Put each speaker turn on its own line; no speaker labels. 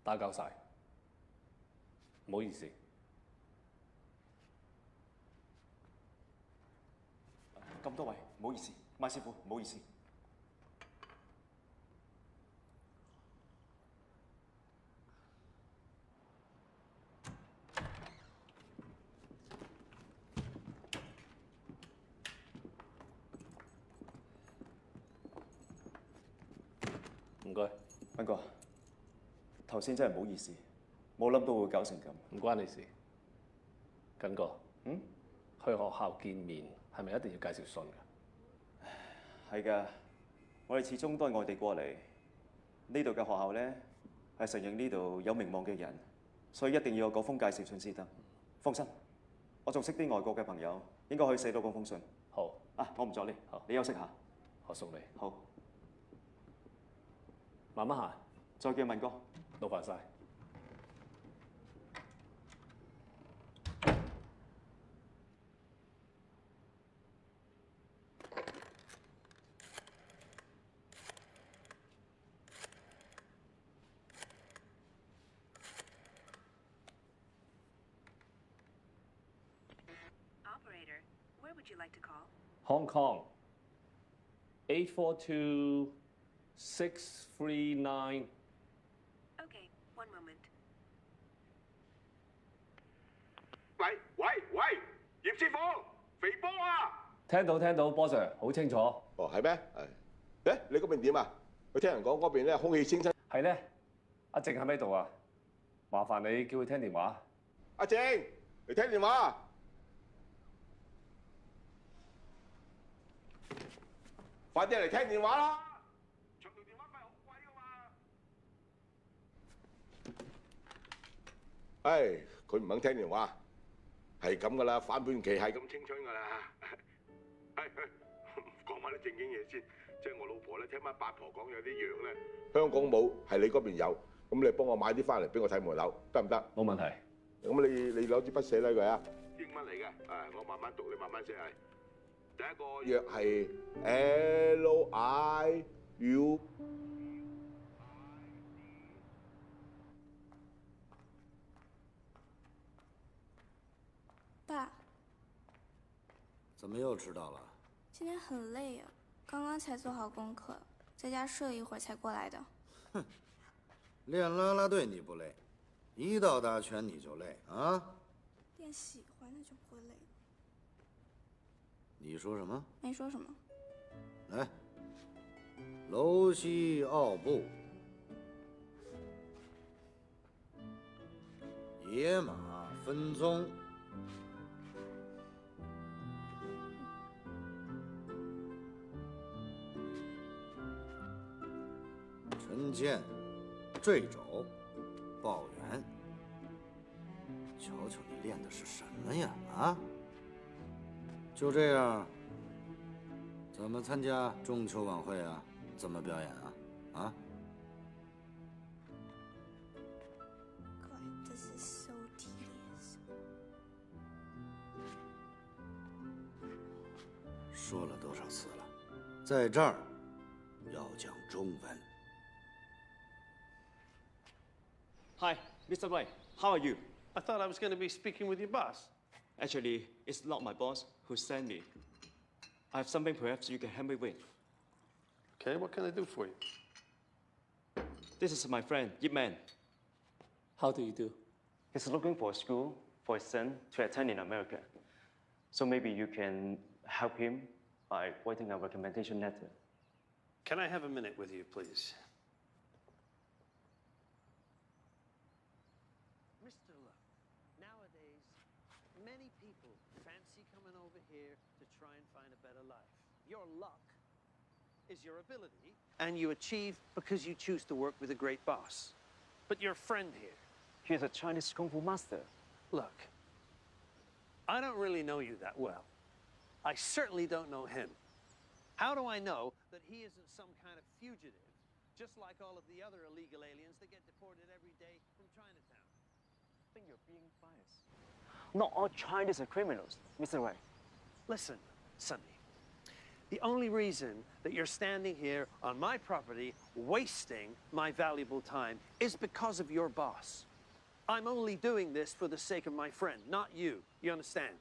打攪晒，唔好意思。
咁多位，唔好意思，麥師傅，唔好意思。
唔該，
斌哥，頭先真係唔好意思，冇諗到會搞成咁。
唔關你事。緊哥，去學校見面係咪一定要介紹信㗎？
係㗎，我哋始終都係外地過嚟，呢度嘅學校咧係承認呢度有名望嘅人，所以一定要有嗰封介紹信先得。放心，我仲識啲外國嘅朋友，應該可以寫到嗰封信。
好
啊，我唔阻你，
好，
你休息下，
我送你。
好，
慢慢行。
再見，文哥。
勞煩晒。
Operator, where would you like to call?
Hong Kong 842-639。Okay,
one moment.
喂，葉師傅，肥波啊！
聽到，波 Sir 好清楚。
哦，係咩？誒，你嗰邊點啊？我聽人講嗰邊咧空氣清新。
係咧，阿靜喺咪度啊？麻煩你叫佢聽電話。
阿靜，嚟聽電話。快啲嚟聽電話啦！長途電話費好貴噶嘛。唉，佢唔肯聽電話，係咁噶啦，反叛期係咁青春噶啦。講翻啲正經嘢先，即係我老婆咧，聽翻八婆講有啲樣咧，香港冇，係你嗰邊有，咁你幫我買啲翻嚟俾我睇門樓，得唔得？
冇問題。
咁你攞支筆寫低佢啊。英文嚟嘅，我慢慢讀，你慢慢寫係。第一個約係 LIU。
爸，
怎么又迟到了？
今天很累呀，刚刚才做好功课，在家睡了一会儿才过来的。
哼，练啦啦队你不累，一到打拳你就累啊？
练喜欢的就不会累。
你说什么？
没说什么。
来，楼西奥步，野马分鬃，沉剑、坠肘、抱拳。瞧瞧你练的是什么呀？啊？就这样，怎么参加中秋晚会啊？怎么表演啊？啊？
God, this is so tedious.
说了多少次了，在这儿要讲中文。
Hi, Mr. Wei. How are you?
I thought I was going to be speaking with your boss.
Actually, it's not my boss who sent me. I have something perhaps you can help me with.
Okay, what can I do for you?
This is my friend, Yip Man.
How do you do?
He's looking for a school for his son to attend in America. So maybe you can help him by writing a recommendation letter.
Can I have a minute with you, please? Mr. Luck, nowadays, many people fancy coming over here to try and find a better life. Your luck is your ability, and you achieve because you choose to work with a great boss. But your friend here,
He's a Chinese Kung Fu master.
look, I don't really know you that well. I certainly don't know him. How do I know that he isn't some kind of fugitive, just like all of the other illegal aliens that get deported every day from Chinatown?
I think you're being biased. Not all Chinese are criminals, Mr. Wei.
Listen, Sonny, The only reason that you're standing here on my property, wasting my valuable time, is because of your boss. I'm only doing this for the sake of my friend, not you. You understand?